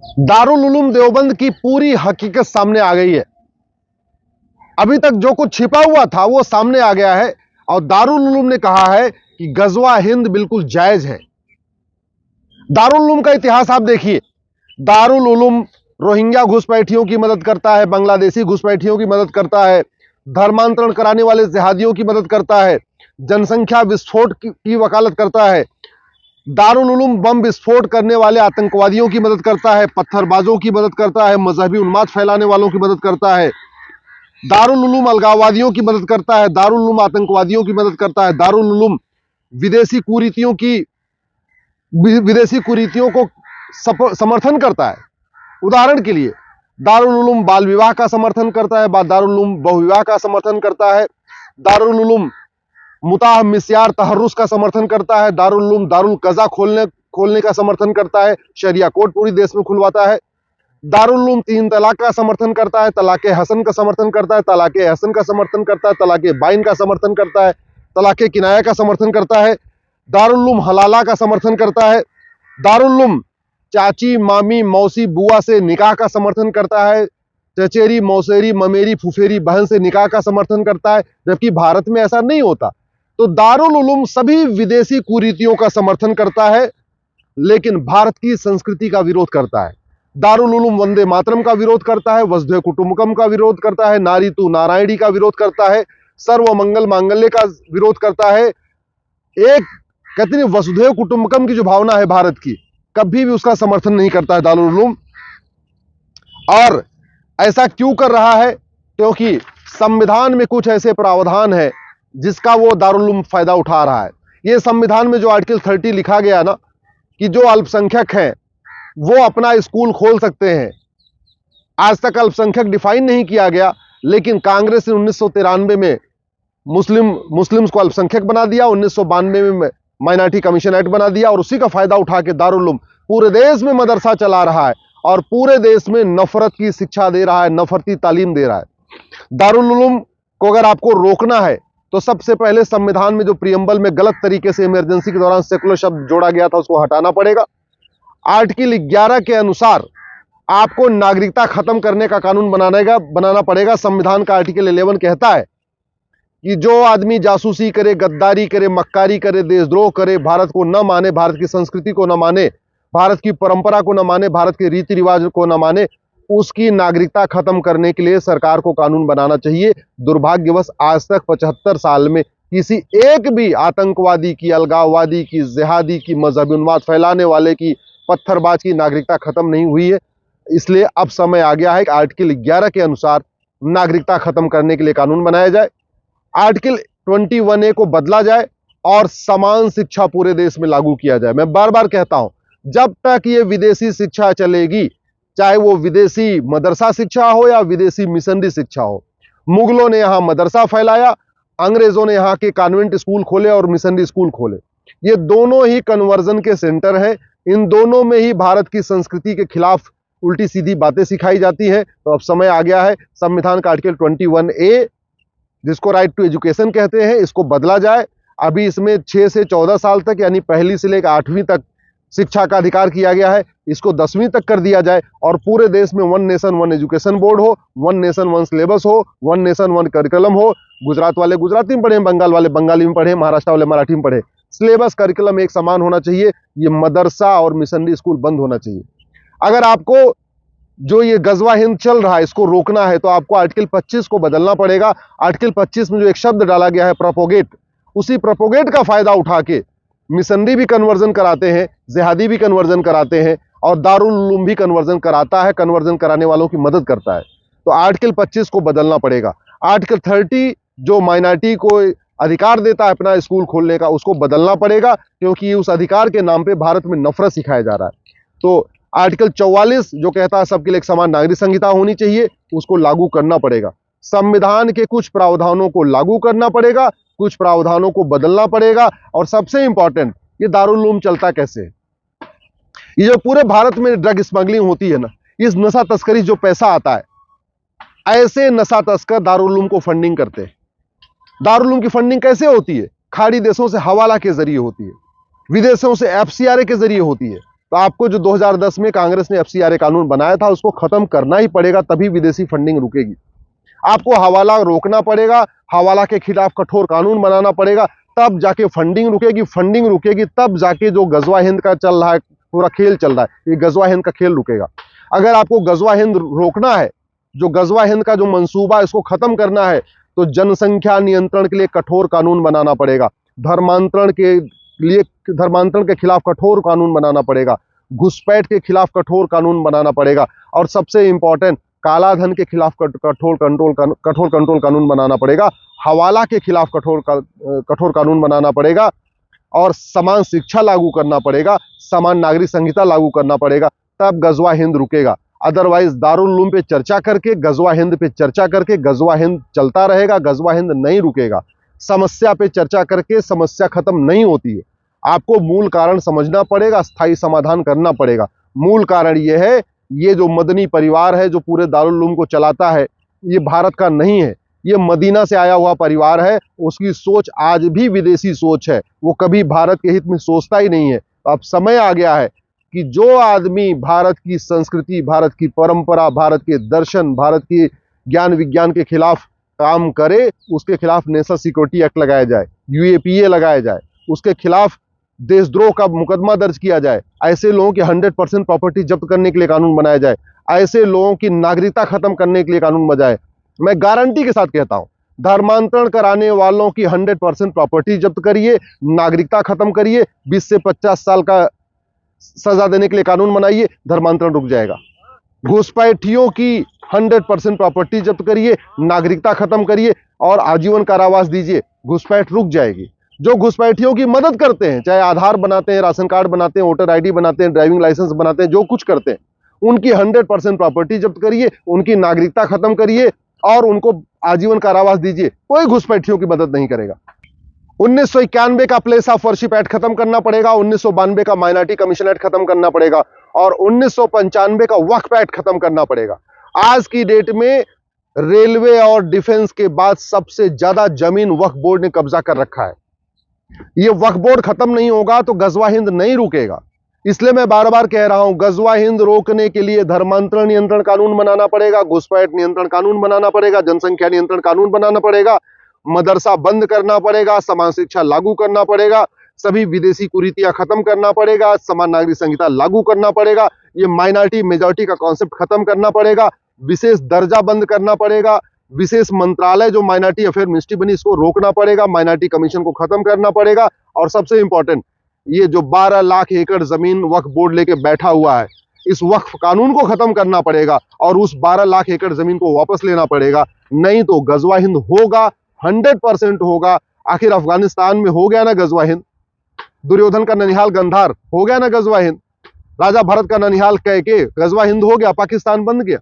दारुल उलूम देवबंद की पूरी हकीकत सामने आ गई है। अभी तक जो कुछ छिपा हुआ था वो सामने आ गया है और दारुल उलूम ने कहा है कि गजवा हिंद बिल्कुल जायज है। दारुल उलूम का इतिहास आप देखिए। दारुल उलूम रोहिंग्या घुसपैठियों की मदद करता है, बांग्लादेशी घुसपैठियों की मदद करता है, धर्मांतरण कराने वाले जिहादियों की मदद करता है, जनसंख्या विस्फोट की वकालत करता है, दारुल उलूम बम विस्फोट करने वाले आतंकवादियों की मदद करता है, पत्थरबाजों की मदद करता है, मजहबी उन्माद फैलाने वालों की मदद करता है, दारुल उलूम अलगाववादियों की मदद करता है, दारुल उलूम आतंकवादियों की मदद करता है, दारुल उलूम विदेशी कुरीतियों को समर्थन करता है। उदाहरण के लिए दारुल उलूम बाल विवाह का समर्थन करता है, दारुल उलूम बहुविवाह का समर्थन करता है, दारुल उलूम मुताह मिस्यार तहर्रुस का समर्थन करता है, दारुल उलूम दारुल कज़ा खोलने का समर्थन करता है, शरिया कोर्ट पूरी देश में खुलवाता है, दारुल उलूम 3 तलाक का समर्थन करता है, तलाके हसन का समर्थन करता है, तलाके हसन का समर्थन करता है, तलाके बाइन का समर्थन करता है, तलाके किनाया का समर्थन करता है, दारुल उलूम हलाला का समर्थन करता है, दारुल उलूम चाची मामी मौसी बुआ से निकाह का समर्थन करता है, चचेरी मौसेरी ममेरी फुफेरी बहन से निकाह का समर्थन करता है, जबकि भारत में ऐसा नहीं होता। तो दारुल उलूम सभी विदेशी कुरीतियों का समर्थन करता है, लेकिन भारत की संस्कृति का विरोध करता है। दारुल उलूम वंदे मातरम का विरोध करता है, वसुधैव कुटुंबकम का विरोध करता है, नारी तू नारायणी का विरोध करता है, सर्व मंगल मांगल्य का विरोध करता है। एक कहते हैं वसुधैव कुटुंबकम की जो भावना है भारत की, कभी भी उसका समर्थन नहीं करता है दारुल उलूम। और ऐसा क्यों कर रहा है? क्योंकि संविधान में कुछ ऐसे प्रावधान है जिसका वो दारुल उलूम फायदा उठा रहा है। ये संविधान में जो आर्टिकल 30 लिखा गया ना कि जो अल्पसंख्यक हैं वो अपना स्कूल खोल सकते हैं। आज तक अल्पसंख्यक डिफाइन नहीं किया गया, लेकिन कांग्रेस ने 1993 में मुस्लिम्स को अल्पसंख्यक बना दिया, 1992 में माइनॉरिटी कमीशन एक्ट बना दिया और उसी का फायदा उठा के दारुल उलूम पूरे देश में मदरसा चला रहा है और पूरे देश में नफरत की शिक्षा दे रहा है, नफरती तालीम दे रहा है। दारुल उलूम को अगर आपको रोकना है तो सबसे पहले संविधान में जो प्रियम्बल में गलत तरीके से इमरजेंसी के दौरान सेकुलर शब्द जोड़ा गया था उसको हटाना पड़ेगा। आर्टिकल 11 के अनुसार आपको नागरिकता खत्म करने का कानून बनाना पड़ेगा। संविधान का आर्टिकल 11 कहता है कि जो आदमी जासूसी करे, गद्दारी करे, मक्कारी करे, देशद्रोह करे, भारत को न माने, भारत की संस्कृति को न माने, भारत की परंपरा को न माने, भारत के रीति रिवाज को न माने, उसकी नागरिकता खत्म करने के लिए सरकार को कानून बनाना चाहिए। दुर्भाग्यवश आज तक 75 साल में किसी एक भी आतंकवादी की, अलगाववादी की, जिहादी की, मजहबी उन्माद फैलाने वाले की, पत्थरबाज की नागरिकता खत्म नहीं हुई है। इसलिए अब समय आ गया है कि आर्टिकल 11 के अनुसार नागरिकता खत्म करने के लिए कानून बनाया जाए, आर्टिकल 21A को बदला जाए और समान शिक्षा पूरे देश में लागू किया जाए। मैं बार बार कहता हूं, जब तक ये विदेशी शिक्षा चलेगी, चाहे वो विदेशी मदरसा शिक्षा हो या विदेशी मिशनरी शिक्षा हो, मुगलों ने यहां मदरसा फैलाया, अंग्रेजों ने यहां के कॉन्वेंट स्कूल खोले और मिशनरी स्कूल खोले। ये दोनों ही कन्वर्जन के सेंटर हैं। इन दोनों में ही भारत की संस्कृति के खिलाफ उल्टी सीधी बातें सिखाई जाती हैं। तो अब समय आ गया है संविधान का आर्टिकल 21A, जिसको राइट टू एजुकेशन कहते हैं, इसको बदला जाए। अभी इसमें 6 से 14 साल तक यानी पहली से लेकर 8वीं तक शिक्षा का अधिकार किया गया है, इसको 10वीं तक कर दिया जाए और पूरे देश में 1 नेशन 1 एजुकेशन बोर्ड हो, 1 नेशन 1 सिलेबस हो, 1 नेशन 1 करिकुलम हो। गुजरात वाले गुजराती में पढ़े, बंगाल वाले बंगाली में पढ़े, महाराष्ट्र वाले मराठी में पढ़े, सिलेबस करिकुलम एक समान होना चाहिए। ये मदरसा और मिशनरी स्कूल बंद होना चाहिए। अगर आपको जो ये गजवा हिंद चल रहा है इसको रोकना है तो आपको आर्टिकल 25 को बदलना पड़ेगा। आर्टिकल 25 में जो एक शब्द डाला गया है प्रोपोगेट, उसी प्रोपोगेट का फायदा उठा के मिशनरी भी कन्वर्जन कराते हैं, जिहादी भी कन्वर्जन कराते हैं और दारुल उलूम भी कन्वर्जन कराता है, कन्वर्जन कराने वालों की मदद करता है। तो आर्टिकल 25 को बदलना पड़ेगा। आर्टिकल 30 जो माइनॉरिटी को अधिकार देता है अपना स्कूल खोलने का, उसको बदलना पड़ेगा, क्योंकि उस अधिकार के नाम पे भारत में नफरत सिखाया जा रहा है। तो आर्टिकल 44 जो कहता है सबके लिए एक समान नागरिक संहिता होनी चाहिए, उसको लागू करना पड़ेगा। संविधान के कुछ प्रावधानों को लागू करना पड़ेगा, कुछ प्रावधानों को बदलना पड़ेगा। और सबसे इंपॉर्टेंट, ये दारुल उलूम चलता कैसे है? ये जो पूरे भारत में ड्रग स्मगलिंग होती है ना, इस नशा तस्करी जो पैसा आता है, ऐसे नशा तस्कर दारुल उलूम को फंडिंग करते हैं। दारुल उलूम की फंडिंग कैसे होती है? खाड़ी देशों से हवाला के जरिए होती है, विदेशों से FCRA के जरिए होती है, तो आपको जो 2010 में कांग्रेस ने एफसीआरए कानून बनाया था उसको खत्म करना ही पड़ेगा, तभी विदेशी फंडिंग रुकेगी। आपको हवाला रोकना पड़ेगा, हवाला के खिलाफ कठोर कानून बनाना पड़ेगा, तब जाके फंडिंग रुकेगी। फंडिंग रुकेगी तब जाके जो गजवा हिंद का चल रहा है, पूरा खेल चल रहा है, ये गजवा हिंद का खेल रुकेगा। अगर आपको गजवा हिंद रोकना है, जो गजवा हिंद का जो मंसूबा है इसको खत्म करना है, तो जनसंख्या नियंत्रण के लिए कठोर कानून बनाना पड़ेगा। धर्मांतरण के खिलाफ कठोर कानून बनाना पड़ेगा। घुसपैठ के खिलाफ कठोर कानून बनाना पड़ेगा। और सबसे इंपॉर्टेंट, काला धन के खिलाफ कठोर कंट्रोल कानून बनाना पड़ेगा। हवाला के खिलाफ कठोर कानून बनाना पड़ेगा। और समान शिक्षा लागू करना पड़ेगा, समान नागरिक संहिता लागू करना पड़ेगा, तब गजवा हिंद रुकेगा। अदरवाइज दारुल उलूम पे चर्चा करके, गजवा हिंद पे चर्चा करके गजवा हिंद चलता रहेगा, गजवा हिंद नहीं रुकेगा। समस्या पे चर्चा करके समस्या खत्म नहीं होती है। आपको मूल कारण समझना पड़ेगा, स्थायी समाधान करना पड़ेगा। मूल कारण यह है, ये जो मदनी परिवार है जो पूरे दारुल उलूम को चलाता है, ये भारत का नहीं है, ये मदीना से आया हुआ परिवार है। उसकी सोच आज भी विदेशी सोच है, वो कभी भारत के हित में सोचता ही नहीं है। अब समय आ गया है कि जो आदमी भारत की संस्कृति, भारत की परंपरा, भारत के दर्शन, भारत की ज्ञान विज्ञान के खिलाफ काम करे, उसके खिलाफ नेशनल सिक्योरिटी एक्ट लगाया जाए, यूएपीए लगाया जाए, उसके खिलाफ देशद्रोह का मुकदमा दर्ज किया जाए, ऐसे लोगों की 100% प्रॉपर्टी जब्त करने के लिए कानून बनाया जाए, ऐसे लोगों की नागरिकता खत्म करने के लिए कानून बनाए। मैं गारंटी के साथ कहता हूं, धर्मांतरण कराने वालों की 100% प्रॉपर्टी जब्त करिए, नागरिकता खत्म करिए, 20 से 50 साल का सजा देने के लिए कानून बनाइए, धर्मांतरण रुक जाएगा। घुसपैठियों की 100% प्रॉपर्टी जब्त करिए, नागरिकता खत्म करिए और आजीवन कारावास दीजिए, घुसपैठ रुक जाएगी। जो घुसपैठियों की मदद करते हैं, चाहे आधार बनाते हैं, राशन कार्ड बनाते हैं, वोटर आईडी बनाते हैं, ड्राइविंग लाइसेंस बनाते हैं, जो कुछ करते हैं, उनकी 100% प्रॉपर्टी जब्त करिए, उनकी नागरिकता खत्म करिए और उनको आजीवन कारावास दीजिए। कोई घुसपैठियों की मदद नहीं करेगा। 1991 का प्लेस ऑफ वर्शिप एक्ट खत्म करना पड़ेगा, 1992 का माइनॉरिटी कमीशन एक्ट खत्म करना पड़ेगा और 1995 का वक्फ एक्ट खत्म करना पड़ेगा। आज की डेट में रेलवे और डिफेंस के बाद सबसे ज्यादा जमीन वक्फ बोर्ड ने कब्जा कर रखा है। ये वक्फ बोर्ड खत्म नहीं होगा तो गजवा हिंद नहीं रुकेगा। इसलिए मैं बार बार कह रहा हूं, गजवा हिंद रोकने के लिए धर्मांतरण नियंत्रण कानून बनाना पड़ेगा, घुसपैठ नियंत्रण कानून बनाना पड़ेगा, जनसंख्या नियंत्रण कानून बनाना पड़ेगा, मदरसा बंद करना पड़ेगा, समान शिक्षा लागू करना पड़ेगा, सभी विदेशी कुरीतियां खत्म करना पड़ेगा, समान नागरिक संहिता लागू करना पड़ेगा, ये माइनॉरिटी मेजॉरिटी का कॉन्सेप्ट खत्म करना पड़ेगा, विशेष दर्जा बंद करना पड़ेगा, विशेष मंत्रालय जो माइनॉरिटी अफेयर मिनिस्ट्री बनी इसको रोकना पड़ेगा, माइनॉरिटी कमीशन को खत्म करना पड़ेगा और सबसे इंपॉर्टेंट, ये जो 12 लाख एकड़ जमीन वक्फ बोर्ड लेके बैठा हुआ है, इस वक्फ कानून को खत्म करना पड़ेगा और उस 12 लाख एकड़ जमीन को वापस लेना पड़ेगा। नहीं तो गजवा हिंद होगा, 100% होगा। आखिर अफगानिस्तान में हो गया ना गजवा हिंद, दुर्योधन का ननिहाल गंधार हो गया ना गजवा हिंद, राजा भरत का ननिहाल कैके गजवा हिंद हो गया, पाकिस्तान बन गया,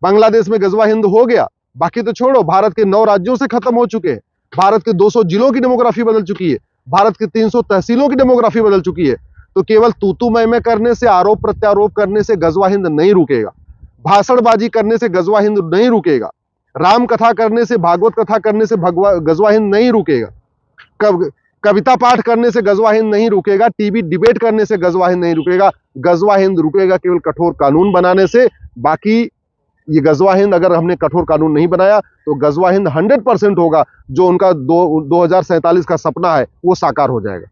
बांग्लादेश में गजवा हिंद हो गया। बाकी तो छोड़ो, भारत के 9 राज्यों से खत्म हो चुके हैं, भारत के 200 जिलों की डेमोग्राफी बदल चुकी है, भारत के 300 तहसीलों की डेमोग्राफी बदल चुकी है। तो केवल तू मैं करने से, आरोप प्रत्यारोप करने से गजवा हिंद नहीं रुकेगा, भाषणबाजी करने से गजवा हिंद नहीं रुकेगा, राम कथा करने से, भागवत कथा करने से गजवा हिंद नहीं रुकेगा, कविता पाठ करने से गजवा हिंद नहीं रुकेगा, टीवी डिबेट करने से गजवा हिंद नहीं रुकेगा। गजवा हिंद रुकेगा केवल कठोर कानून बनाने से। बाकी ये गजवा हिंद अगर हमने कठोर कानून नहीं बनाया तो गजवा हिंद 100% होगा, जो उनका 2047 का सपना है वो साकार हो जाएगा।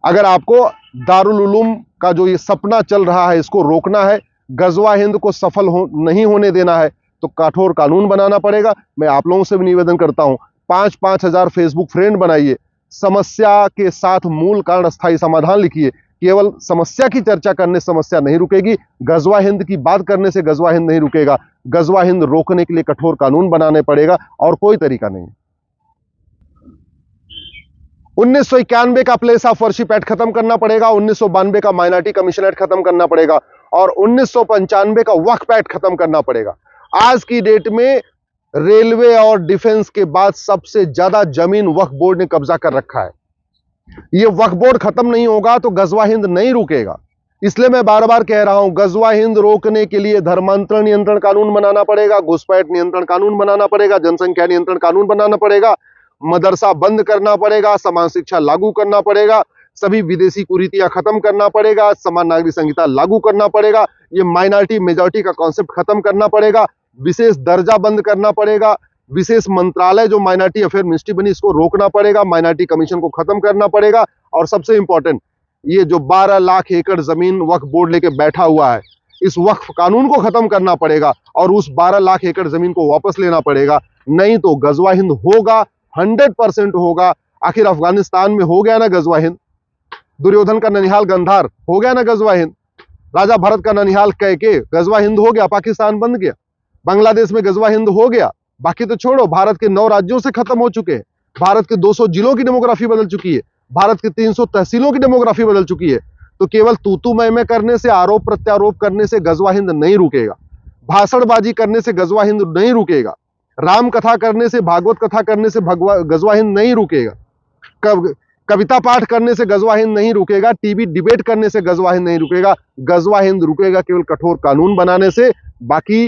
अगर आपको दारुल उलूम का जो ये सपना चल रहा है इसको रोकना है, गजवा हिंद को सफल नहीं होने देना है, तो कठोर कानून बनाना पड़ेगा। मैं आप लोगों से भी निवेदन करता हूं, 5-5 हजार फेसबुक फ्रेंड बनाइए, समस्या के साथ मूल कारण स्थायी समाधान लिखिए। केवल समस्या की चर्चा करने से समस्या नहीं रुकेगी, गजवा हिंद की बात करने से गजवा हिंद नहीं रुकेगा। गजवा हिंद रोकने के लिए कठोर कानून बनाने पड़ेगा और कोई तरीका नहीं। 1991 का प्लेस ऑफ वर्शिप एक्ट खत्म करना पड़ेगा, 1992 का माइनॉरिटी कमीशन एक्ट खत्म करना पड़ेगा और 1995 का वक्फ एक्ट खत्म करना पड़ेगा। आज की डेट में रेलवे और डिफेंस के बाद सबसे ज्यादा जमीन वक्फ बोर्ड ने कब्जा कर रखा है। ये वक्फ बोर्ड खत्म नहीं होगा तो गजवा हिंद नहीं रुकेगा। इसलिए मैं बार बार कह रहा हूं, गजवा हिंद रोकने के लिए धर्मांतरण नियंत्रण कानून बनाना पड़ेगा, घुसपैठ नियंत्रण कानून बनाना पड़ेगा, जनसंख्या नियंत्रण कानून बनाना पड़ेगा, मदरसा बंद करना पड़ेगा, समान शिक्षा लागू करना पड़ेगा, सभी विदेशी कुरीतियां खत्म करना पड़ेगा, समान नागरिक संहिता लागू करना पड़ेगा, ये माइनॉरिटी मेजॉरिटी का कॉन्सेप्ट खत्म करना पड़ेगा, विशेष दर्जा बंद करना पड़ेगा, विशेष मंत्रालय जो माइनॉरिटी अफेयर मिनिस्ट्री बनी इसको रोकना पड़ेगा, माइनॉरिटी कमीशन को खत्म करना पड़ेगा, और सबसे इंपॉर्टेंट ये जो 12 लाख एकड़ जमीन वक्फ बोर्ड लेके बैठा हुआ है, इस वक्फ कानून को खत्म करना पड़ेगा और उस 12 लाख एकड़ जमीन को वापस लेना पड़ेगा। नहीं तो गजवा हिंद होगा, 100% होगा। आखिर अफगानिस्तान में हो गया ना गजवा हिंद, दुर्योधन का ननिहाल गंधार हो गया ना गजवा हिंद, राजा भरत का ननिहाल कैके गजवा हिंद हो गया, पाकिस्तान बन गया, बांग्लादेश में गजवा हिंद हो गया। बाकी तो छोड़ो, भारत के 9 राज्यों से खत्म हो चुके हैं, भारत के 200 जिलों की डेमोग्राफी बदल चुकी है, भारत के 300 तहसीलों की डेमोग्राफी बदल चुकी है। तो केवल तू मैं करने से, आरोप प्रत्यारोप करने से गजवा हिंद नहीं रुकेगा, भाषणबाजी करने से गजवा हिंद नहीं रुकेगा, राम कथा करने से, भागवत कथा करने से गजवा हिंद नहीं रुकेगा, कविता पाठ करने से गजवा हिंद नहीं रुकेगा, टीवी डिबेट करने से गजवा हिंद नहीं रुकेगा। गजवा हिंद रुकेगा केवल कठोर कानून बनाने से। बाकी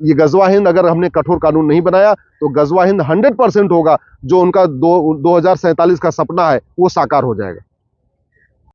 ये गजवा हिंद अगर हमने कठोर कानून नहीं बनाया तो गजवा हिंद 100% होगा, जो उनका 2047 का सपना है वो साकार हो जाएगा।